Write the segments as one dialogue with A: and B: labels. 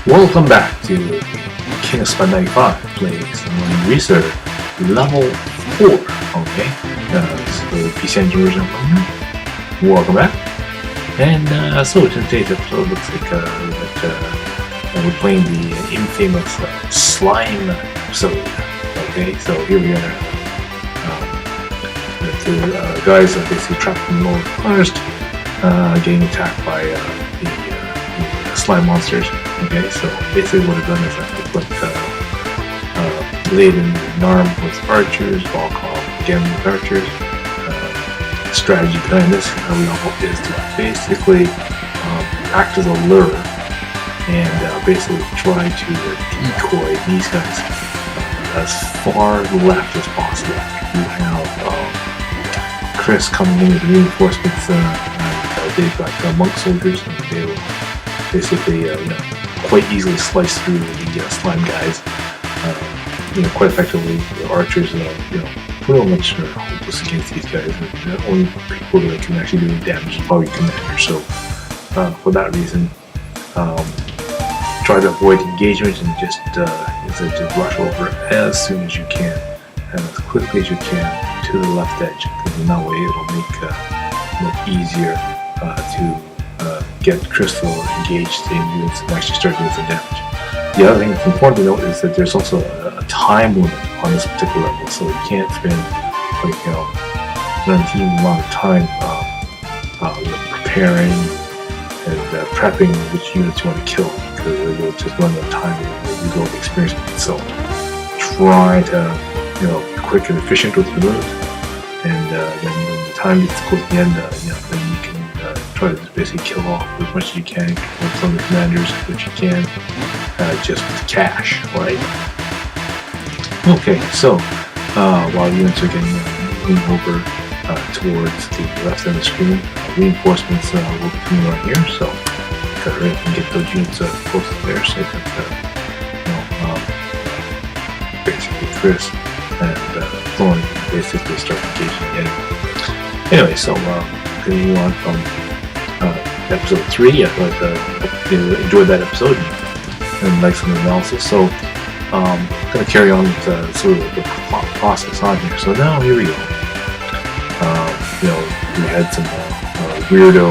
A: Welcome back to King of Smut 95 plays Langrisser level 4. Okay, so PC Engine version 1. Welcome back. And so today's episode looks like that we're playing the infamous slime episode. Okay, so here we are. The guys are basically trapped in the lower forest, getting attacked by the slime monsters. Okay, so basically what I've done is I've put Laden and Narm with archers, Volkov again with archers. The strategy behind this, how we all is to basically act as a lure and basically try to decoy these guys as far left as possible. You have Chris coming in with reinforcements, and they've got monk soldiers, and they will basically quite easily slice through the slime guys, quite effectively. The archers, pretty much are hopeless against these guys. The only people that can actually do damage is probably commander. So, for that reason, try to avoid engagement and just rush over as soon as you can and as quickly as you can to the left edge, because in that way it'll make it look easier to get Crystal engaged in units and actually start doing some damage. The other thing that's important to note is that there's also a time limit on this particular level, so you can't spend an unseen amount of time preparing and prepping which units you want to kill, because you'll just run out of time and you go with experience. So try to be quick and efficient with your moves, and then when the time gets close to the end, then you can try to basically kill off as much as you can with some of the commanders, which you can just with cash, right? Okay, so while units are getting moving over towards the left end of the screen, reinforcements will be coming right here, so gotta hurry up and get those units close to there so that basically Chris and Thorn basically start engaging the enemy. Anyway, so continuing on from episode 3, I hope you enjoyed that episode and like some analysis. So I'm going to carry on with sort of the process on here. So now here we go. We had some weirdo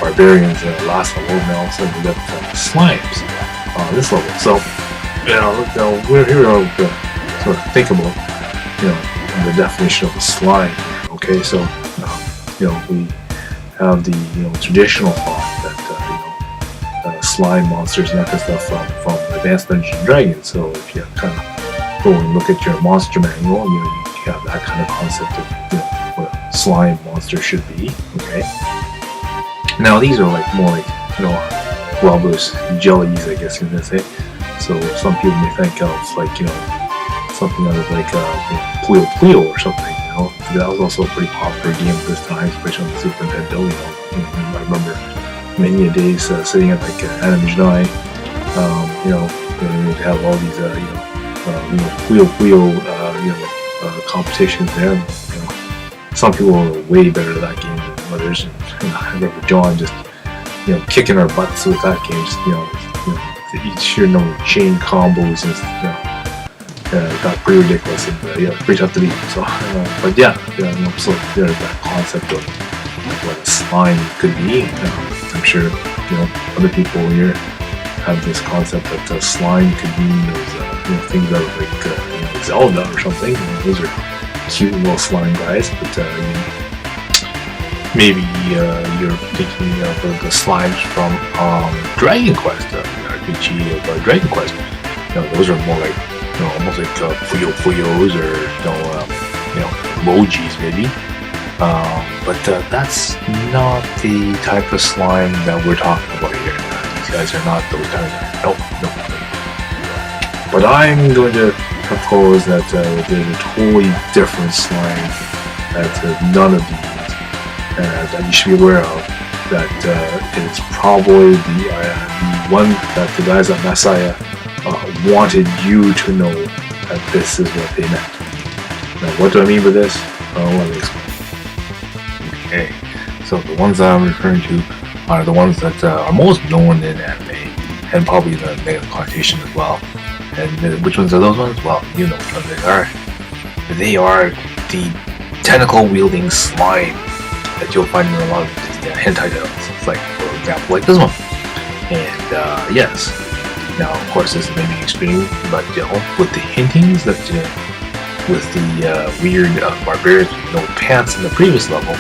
A: barbarians last level, and all of a sudden we got slimes on this level. So we're here to sort of think about the definition of a slime. Okay, so we have the traditional thought that slime monsters and that kind of stuff from Advanced Dungeons and Dragons. So if you kind of go and look at your monster manual, you have that kind of concept of what a slime monster should be. Okay. Now these are more like rubber's jellies, I guess you're gonna say. So some people may think of something out of Puyo Puyo or something. That was also a pretty popular game at this time, especially on the Super Nintendo. I remember many a days sitting at Animation Eye, we'd have all these Puyo Puyo competitions there. Some people were way better at that game than others. And I remember John just kicking our butts with that game. Each sheer number of chain combos and got pretty ridiculous and pretty tough to beat. So, but so there's that concept of what a slime could be. I'm sure other people here have this concept that slime could mean those things out of Zelda or something. Those are cute little slime guys, but maybe you're thinking of the slimes from Dragon Quest, RPG of Dragon Quest. Those are more like almost like Puyo Puyos or emojis maybe. But that's not the type of slime that we're talking about here. These guys are not those kind of guys. Nope. But I'm going to propose that there's a totally different slime that none of these that you should be aware of. That it's probably the one that the guys at Messiah wanted you to know that this is what they meant. Now, what do I mean by this? Let me explain. Okay, so the ones that I'm referring to are the ones that are most known in anime, and probably the negative connotation as well. And which ones are those ones? Well, you know which ones they are. They are the tentacle-wielding slime that you'll find in a lot of the hentai titles. It's like, for example, like this one. And yes, now of course this is maybe extreme, but with the hintings that with the weird barbarians with no pants in the previous level,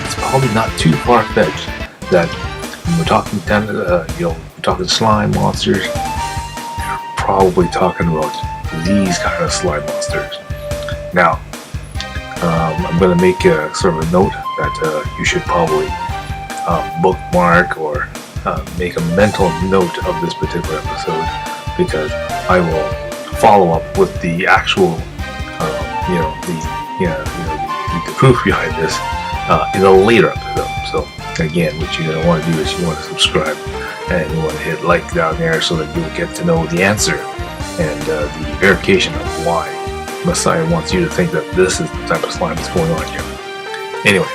A: it's probably not too far-fetched that when we're talking we're talking slime monsters, you're probably talking about these kind of slime monsters. Now, I'm going to make a sort of a note that you should probably bookmark or make a mental note of this particular episode, because I will follow up with the actual, the proof behind this in a later episode. So again, what you're going to want to do is you want to subscribe and you want to hit like down there so that you'll get to know the answer and the verification of why Messiah wants you to think that this is the type of slime that's going on here. Anyway,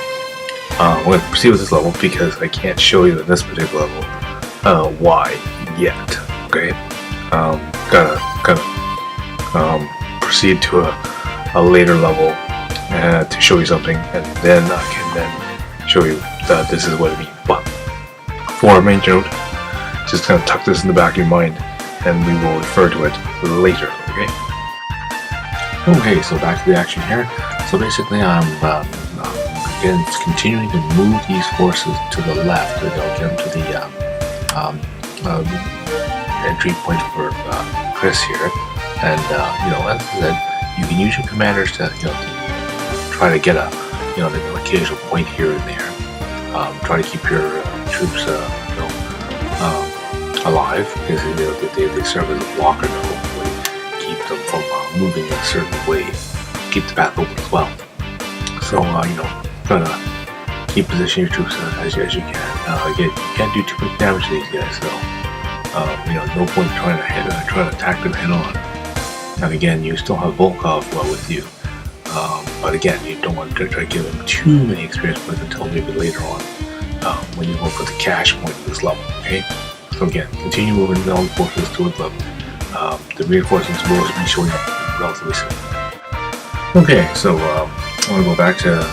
A: I'm going to proceed with this level because I can't show you in this particular level why yet. Okay, gotta proceed to a later level to show you something, and then I can then show you that this is what it means. But for a main note, just kind of tuck this in the back of your mind, and we will refer to it later. Okay. Okay, so back to the action here. So basically, I'm again continuing to move these forces to the left to get them to the entry point for Chris here. And as I said, you can use your commanders to try to get an occasional point here and there. Try to keep your troops alive, because they serve as a blocker to hopefully keep them from moving in a certain way, keep the path open as well. So try to keep positioning your troops as you can. Again, you can't do too much damage to these guys, so no point trying to attack them head on. And again, you still have Volkov with you, but again, you don't want to try to give him too many experience points until maybe later on when you go for the cash point of this level. Okay, so again, continue moving down the forces towards level. The reinforcements will be showing up relatively soon. Okay, so I want to go back to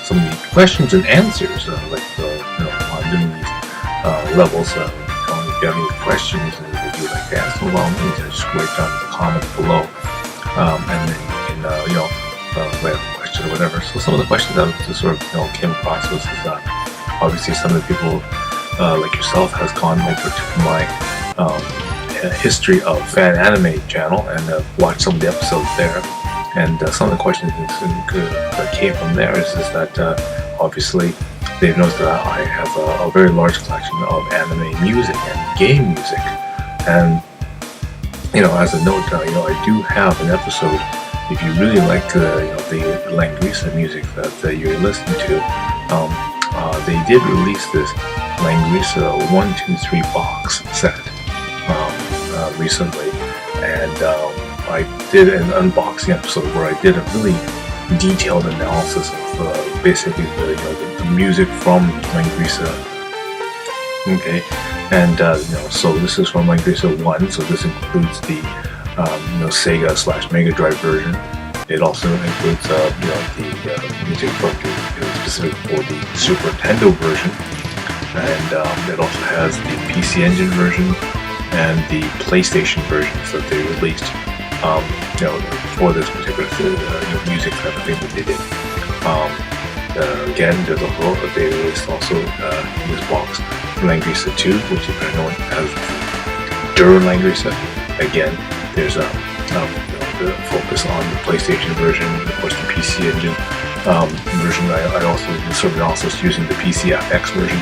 A: some of the questions and answers, while doing these levels. If you have any questions that you would like to ask, so by all means, just write down in the comments below, and then you can write a question or whatever. So some of the questions that I just sort of came across was obviously some of the people like yourself has gone over to my history of fan anime channel and watched some of the episodes there. And some of the questions that came from there is that obviously they've noticed that I have a very large collection of anime music and game music. And as a note, I do have an episode. If you really like the Langrisser music that you're listening to, they did release this Langrisser 1, 2, 3 box set recently, and I did an unboxing episode where I did a really detailed analysis of basically the music from Langrisser. Okay, and so this is from Langrisser 1, so this includes the Sega / Mega Drive version. It also includes the music from specific for the Super Nintendo version, and it also has the PC Engine version and the PlayStation versions that they released. For this particular music type of thing that they did. Again, they released also in this box Langrisser II, which is better known as Der Langrisser. Again, there's the focus on the PlayStation version, of course the PC Engine version. I also did some analysis using the PCFX version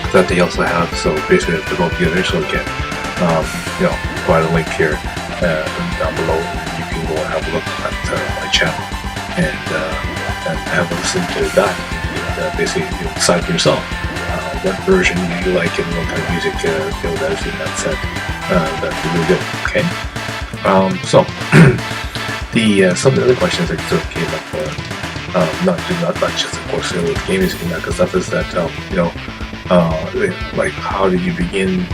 A: that they also have. So basically, they're all together. So again, provide a link here. Down below, you can go and have a look at my channel and have a listen to that. And basically, you decide for yourself what version you like and what kind of music that is in that set. That's really good. Okay. So some of the other questions that sort of came up, not just of course with game music and that kind of stuff, is that like how did you begin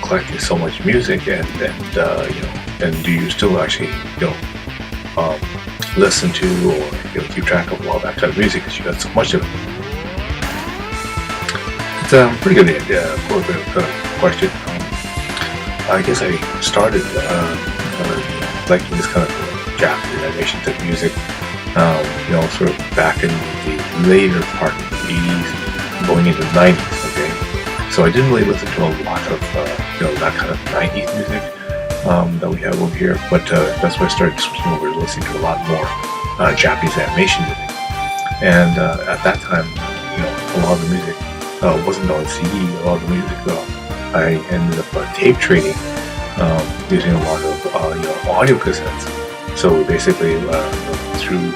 A: collecting so much music, and and do you still actually listen to or keep track of all that kind of music because you got so much of it? It's a pretty good question. I guess I started liking this kind of Japanese animation type music, sort of back in the later part of the 80s, going into the 90s. Okay, so I didn't really listen to a lot of that kind of 90s music that we have over here, but that's why I started switching over to listening to a lot more Japanese animation music. And at that time, a lot of the music wasn't on CD. A lot of the music I ended up tape trading, using a lot of audio cassettes. So basically, through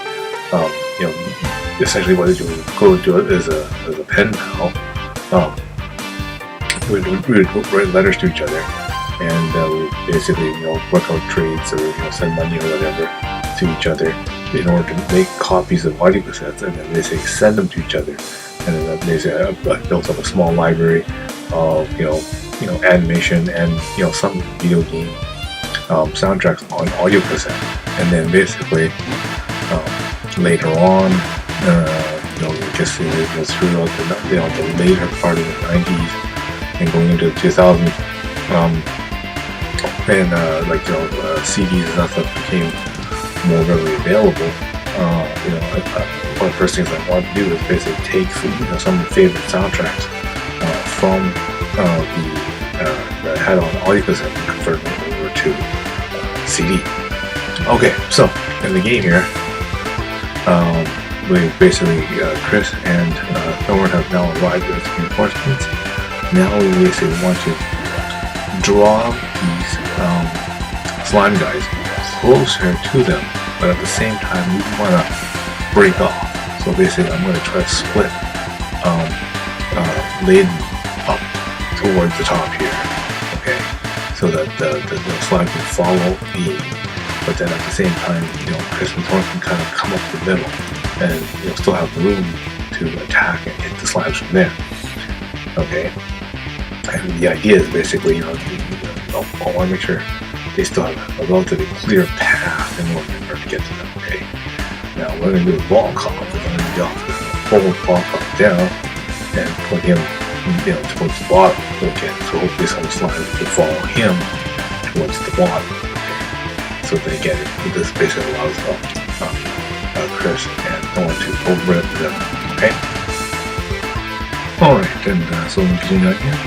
A: essentially what you would go to it as a pen pal, we would write letters to each other, and we would basically work out trades or send money or whatever to each other in order to make copies of audio cassettes, and then they say send them to each other. And then they say I built up a small library of animation and some video game soundtracks on audio cassette. And then basically later on, just throughout the later part of the 90s and going into the 2000s, CDs and that stuff became more readily available. One of the first things I wanted to do is basically take some of the favorite soundtracks from that I had on audio cassette and convert them over to CD. Okay, so in the game here, we basically Chris and Thorn have now arrived as reinforcements. Now we basically want to draw these slime guys closer to them, but at the same time we want to break off. So basically I'm going to try to split Layden up towards the top here, okay, so that the slime can follow me, but then at the same time Chris and Thorn can kind of come up the middle and still have room to attack and hit the slimes from there. Okay, and the idea is basically I want to make sure they still have a relatively clear path in order to get to them. Okay, now we're going to do a ball cop. We're going to hold ball cop down and put him towards the bottom. Okay, so hopefully some slimes will follow him towards the bottom. Okay, so they get it. This basically allows Chris and Thorn to overrun them. Okay. Alright, and so we continue on here.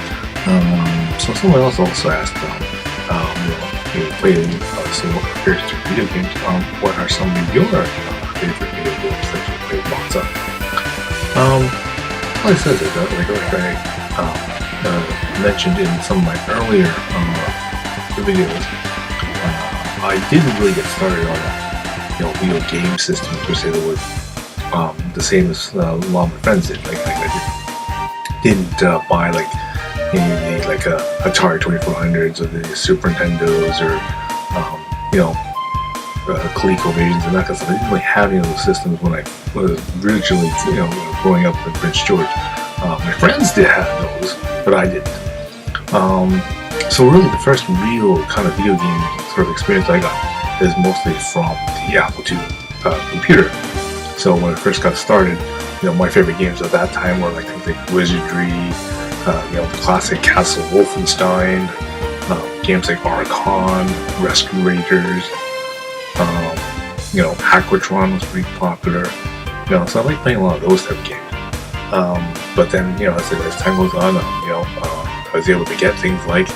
A: So someone else also asked, you play some various video games. What are some of your favorite video games that you play lots of? Like I said, I mentioned in some of my earlier videos, I didn't really get started on video game systems per se that was the same as a lot of my friends did. I didn't buy Atari 2400s or the Super Nintendos or ColecoVisions and that kind of stuff. I didn't really have any of those systems when I was originally growing up in Prince George. My friends did have those, but I didn't. So really the first real kind of video game sort of experience I got is mostly from the Apple II computer. So when I first got started, my favorite games at that time were things like Wizardry, the classic Castle Wolfenstein, games like Archon, Rescue Raiders, Aquatron was pretty popular. So I like playing a lot of those type of games. But then, as time goes on, I was able to get things like,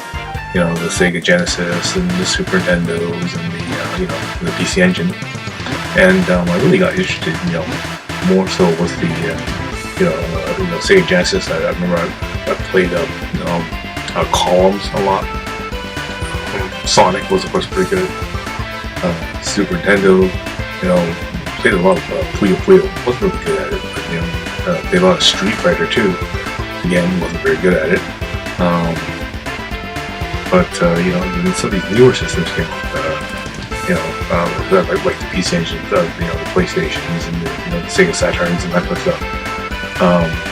A: the Sega Genesis and the Super Nintendos and the PC Engine. And I really got interested, more so was the, Sega Genesis. I remember I played Columns a lot. Sonic was, of course, pretty good. Super Nintendo, played a lot of Puyo Puyo. Wasn't really good at it, but played a lot of Street Fighter too. Again, wasn't very good at it. But some of these newer systems came up. Like the PC Engine, the PlayStations and the Sega Saturns and that kind of stuff.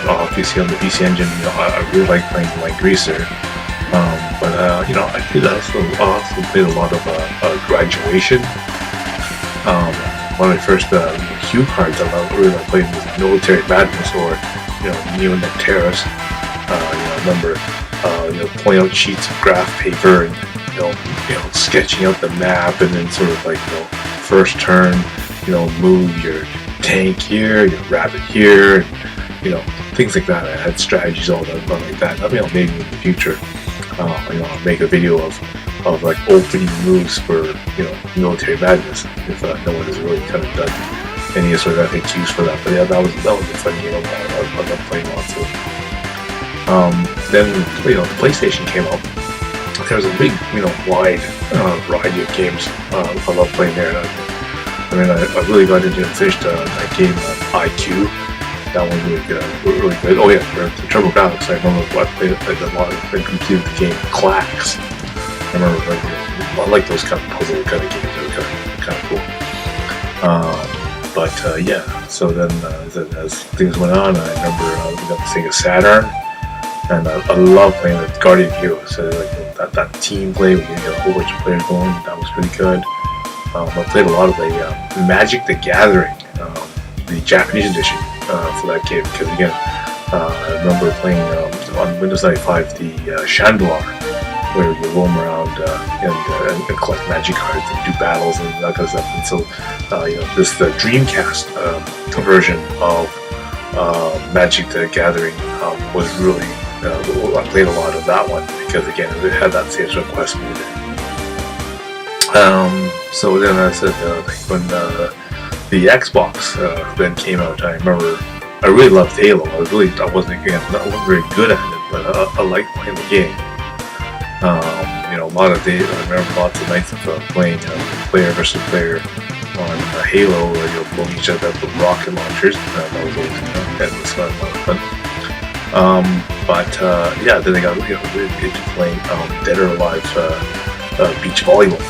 A: Obviously on the PC Engine, I really like playing Langrisser But you know, I did also played a lot of Graduation. Um, One of my first cue cards I really like playing was Military Madness, or you know, Neonet Terrace. You know, I remember you know, pulling out sheets of graph paper and you know, sketching out the map, and then sort of like, you know, first turn, you know, move your tank here, your rabbit here, and you know, things like that. I had strategies all that like that. I mean, maybe in the future, you know, I'll make a video of like opening moves for, you know, Military Madness, if no one has really kind of done any sort of FAQs for that. But yeah, that was a fun game. I love playing lots of. Then, you know, the PlayStation came out. There was a big, you know, wide variety of games. I love playing there. I mean, I really got into and finished that game, IQ. That one really good. Oh yeah, the Turbo Graphics. I remember I played a lot. I completed the game Clax. I remember, like, you know, I like those kind of puzzle kind of games. They were kind of cool. Yeah. So then, as things went on, I remember we got the Sega Saturn, and I love playing with Guardian Heroes. So like that team play, we get a whole bunch of players going. That was pretty good. I played a lot of the Magic the Gathering, the Japanese edition for that game, because again, I remember playing on Windows 95 the Chandelier, where you roam around and collect magic cards and do battles and that kind of stuff. And so, you know, the Dreamcast version of Magic the Gathering was really, I played a lot of that one, because again, it had that same sort of quest mode. So then I said, when the Xbox then came out, I remember I really loved Halo. I wasn't very good at it, but I liked playing the game. You know, a lot of days, I remember lots of nights of playing player versus player on Halo, where you'll blow each other up with rocket launchers. That was always endless fun, a lot of fun. Yeah, then I got really into playing Dead or Alive beach volleyball.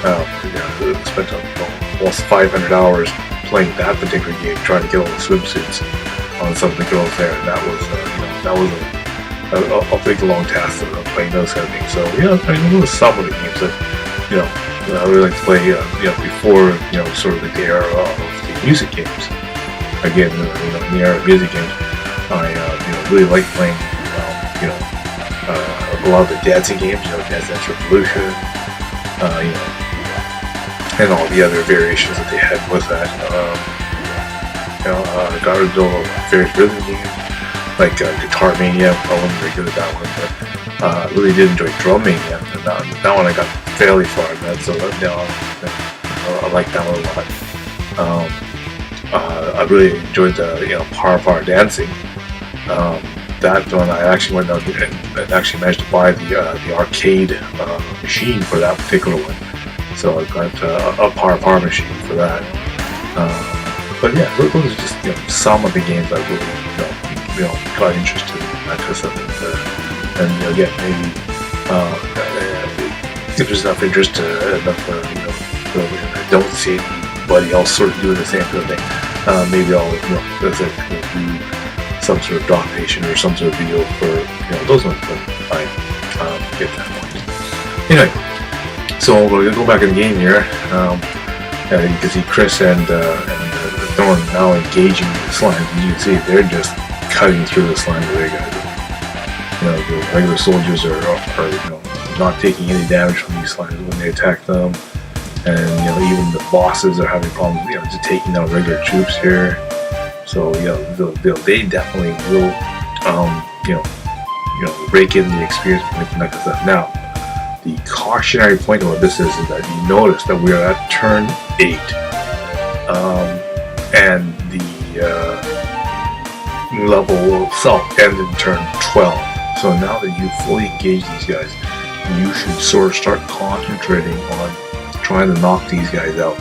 A: Yeah, spent almost 500 hours playing that particular game, trying to get all the swimsuits on some of the girls there, and that was, you know, that was a big long task of playing those kind of things. So yeah, I mean, those are some of the games that, you know, I really like to play, you know, before, you know, sort of the era of the music games. Again, you know, in the era of music games, I, you know, really like playing, you know, a lot of the dancing games, you know, Dance Dance Revolution, you know, and all the other variations that they had with that. You know, I got into various rhythm games, like Guitar Mania. I wasn't very good at that one, but I really did enjoy Drum Mania, and that one I got fairly far in that, so you know, I like that one a lot. I really enjoyed the, you know, Power Dancing. That one I actually went out and actually managed to buy the arcade machine for that particular one. So I got a Power machine for that. But yeah, those are just, you know, some of the games I really, you know, got interested in, that kind of stuff. And you know, again, maybe if there's enough interest, enough, you know, I don't see anybody else sort of doing the same kind of thing. Maybe I'll, you know, as I do some sort of documentation or some sort of video for, you know, those ones, but I get that point. Anyway, so we're gonna go back in the game here. You can see Chris and Thorn now engaging the slime. As you can see, they're just cutting through the slime with their guys. You know, the regular soldiers are you know, not taking any damage from these slimes when they attack them, and you know, even the bosses are having problems, you know, just taking out regular troops here. So you know, they definitely will, you know, rake in the experience point and that kind of stuff. Now, the cautionary point about this is that you notice that we are at turn 8, and the level itself ends in turn 12. So now that you've fully engaged these guys, you should sort of start concentrating on trying to knock these guys out.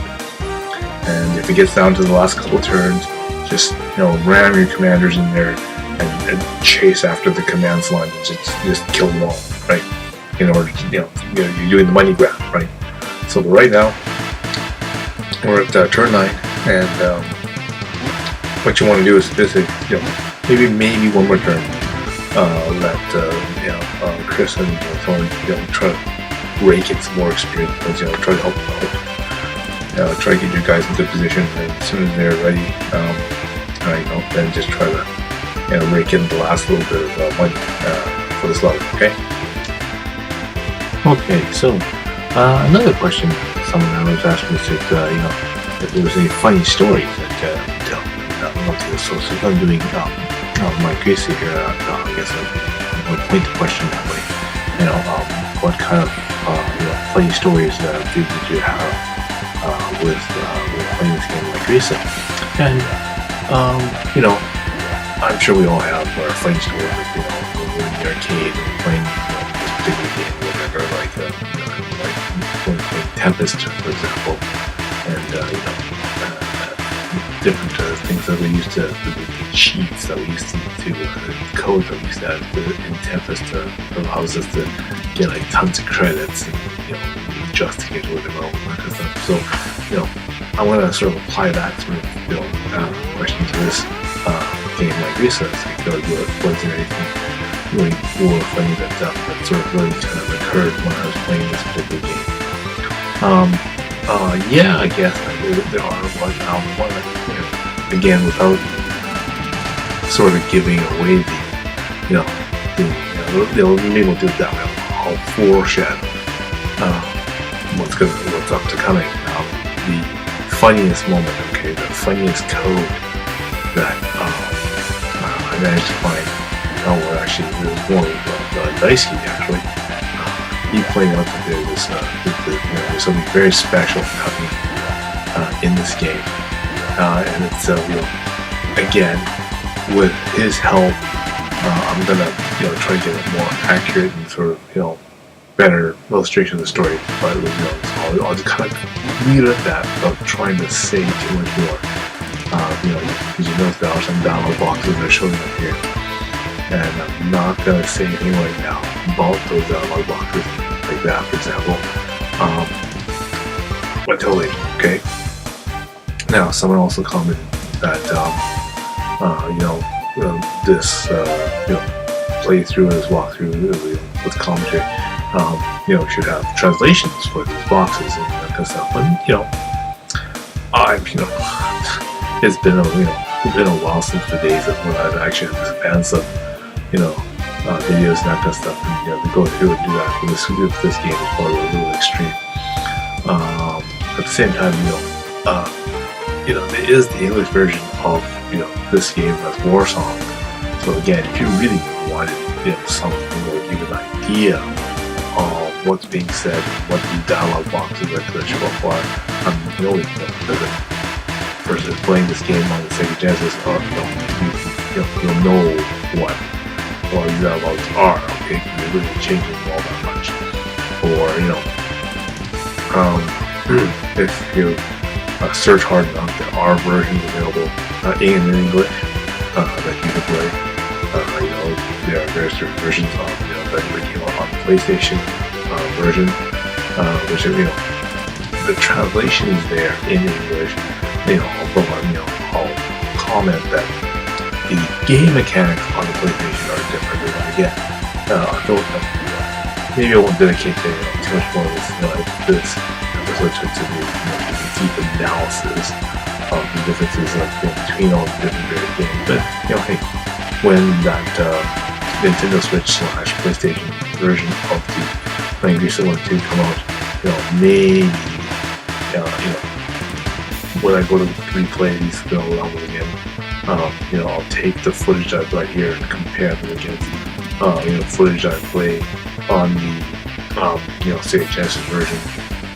A: And if it gets down to the last couple turns, just, you know, ram your commanders in there and chase after the command slime and just kill them all, right? In order to, you know, you're doing the money grab, right? So right now, we're at turn 9, and what you want to do is visit, you know, maybe one more turn, let Chris and Thorne try to rake in some more experience points. Try to help try to get your guys in good position, and as soon as they're ready, then just try to rake in the last little bit of money for this level. Okay, so another question someone was asking me is if there was any funny stories that tell about this. So since I'm doing Langrisser here, I guess I would point the question that way. What kind of funny stories did you have with playing this game Langrisser? And I'm sure we all have our funny stories. Like, when we're in the arcade and playing this particular game, or whatever. Like when playing Tempest, for example, and different things that we used to, the cheats that we used to code that we used to have in Tempest allows us to get like tons of credits and just to get to whatever all that kind of stuff. So I want to sort of apply that sort of question to this game like Langrisser. Was there anything really cool or funny that sort of really kind of occurred when I was playing this particular game? Yeah, I guess there are, but again, without sort of giving away maybe we'll do it that way. I'll foreshadow what's up to coming. The funniest moment, the funniest code that I managed to find. Actually, it was more of Dicey actually. He pointed out that there's something very special happening in this game, and it's again, with his help, I'm gonna try to get a more accurate and sort of better illustration of the story. But so I'll just kind of leave it at that without trying to say too much more. Because notice there are some download boxes that are showing up here, and I'm not gonna say anything right now about those download boxes like that, for example. Until later, okay? Now, someone also commented that this playthrough, this walkthrough with commentary, should have translations for these boxes and that kind of stuff. But it's been a while since the days of when I've actually had to fans of videos and that kind of stuff, and to go through and do that with this game is probably a little extreme. At the same time, there is the English version of this game as Warsong. So again, if you really wanted something that would give you an idea of what's being said, what the dialogue boxes are going to show up for, versus playing this game on the Sega Genesis, you'll know what all these dialogues are. Okay, it really changes all that much. Or if you search hard enough, there are versions available in English that you can play. There are various different versions of that came out on the PlayStation version, which the translation is there in English. Although I'll comment that the game mechanics on the PlayStation are different. Again, maybe I won't dedicate too much more of this episode to the deep analysis of the differences between all the different various games. But hey, when that Nintendo Switch / PlayStation version of the Langrisser I II come out, maybe when I go to replay these levels again, I'll take the footage I've got here and compare them against footage I played on the Sega Genesis version,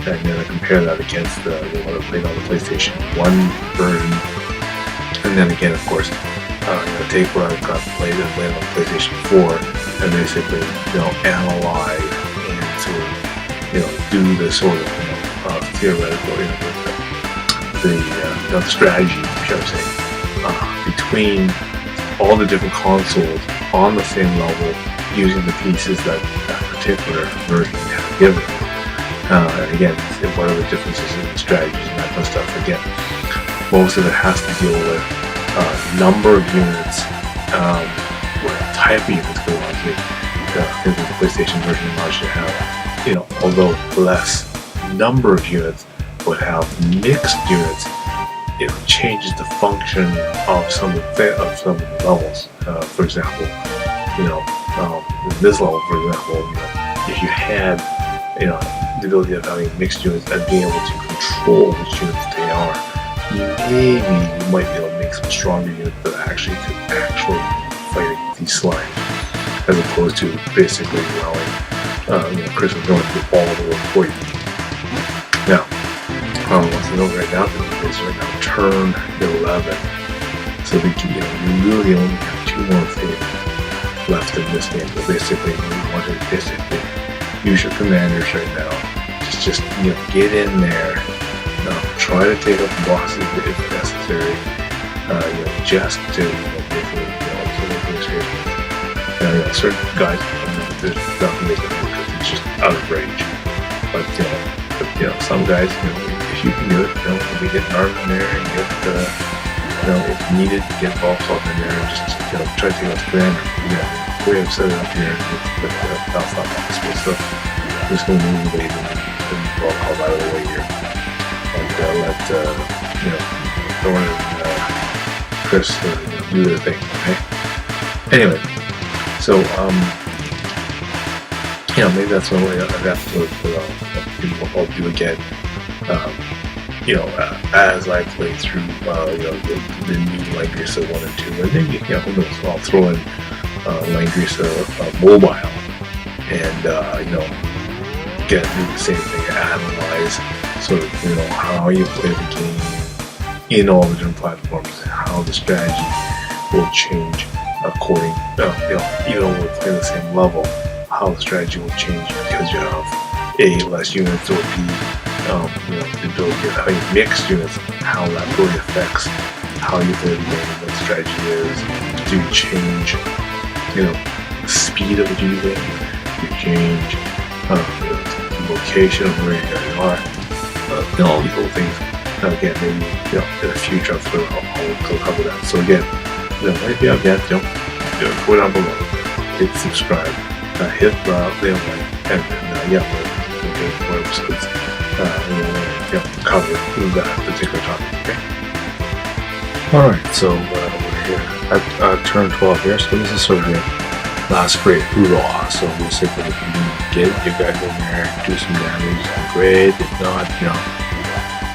A: and then I compare that against what I played on the PlayStation 1 version, and then again, of course, take what I've got played on the PlayStation 4 and basically analyze and sort of do the sort of theoretical the strategy, shall I say, between all the different consoles on the same level using the pieces that particular version has given. And again, what are the differences in the strategies and that kind of stuff? Again, most of it has to deal with number of units, what type of units go on. The PlayStation version allows you to have, although less number of units, but have mixed units. It changes the function of some of the levels. For example, in this level, for example, if you had, the ability of having mixed units and being able to control which units they are, maybe you might be able to make some stronger units that actually could fight against these slimes, as opposed to basically allowing Chris and Thorn to do all the work for you. Now, what's the note right now is right now turn 11. So you really only have 2 more phases left in this game. So basically, you want to basically use your commanders right now. Just get in there. Try to take out the bosses if necessary. Just to basically certain guys there's nothing they can do because it's just out of range. But some guys, if you can do it, we get an arm in there and get if needed, get ball club in there and just try to take out the commander. The way I've set it up here, that's not possible. So I'm just going to move the ball club out of the way here and let Thorn and Chris do their thing. Okay. Anyway, so maybe that's one way I'd have to I'll do again. As I play through the new Langrisser 1 and 2, and maybe who knows, I'll throw in Langrisser Mobile and get do the same thing, analyze sort of how you play the game in all the different platforms, how the strategy will change according even though we're playing the same level, how the strategy will change because you have A, less units, or B, the ability of having mixed units, how that really affects how you play the game, what the strategy is. Do you change, the speed of the using? Do you change the location of where you guys are? All these little things. Again, maybe in the future I'll cover that. So again, if you have yet, go down below, hit subscribe, hit the like, and then we'll get more episodes. Cover that particular topic. Okay. All right, so we're here at turn 12 here. So this is sort of your last great hoorah. So basically, if you can get your guys in there, do some damage, great. If not,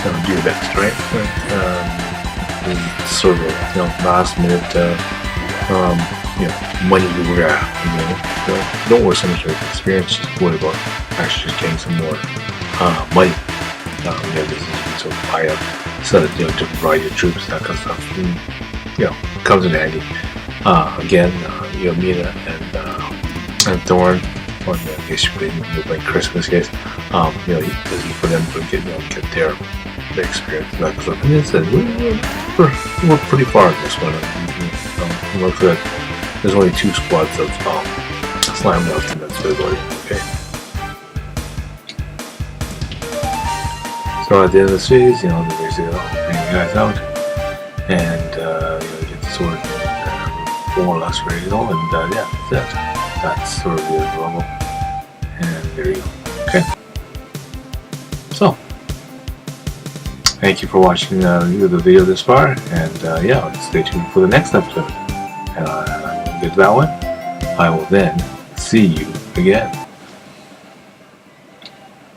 A: do your best, right? This is sort of last minute, money you grab. Don't worry so much about the experience. Just worry about actually just getting some more money. This is sort of buy up, so that to provide your troops, that kind of stuff. And, comes in handy. Again, Mina and Thorn, or I guess you could like Chris in this case. Easy for them to get their experience and that kind of stuff. And it's we're pretty far in this one. Look good. There's only 2 squads of slime left, and that's everybody. Okay. So at the end of the series, they're basically bring you guys out, and get the sword more or less ready to go, and that's sort of the level, and there you go. Okay. So, thank you for watching the video this far, and stay tuned for the next episode. And when we get to that one, I will then see you again.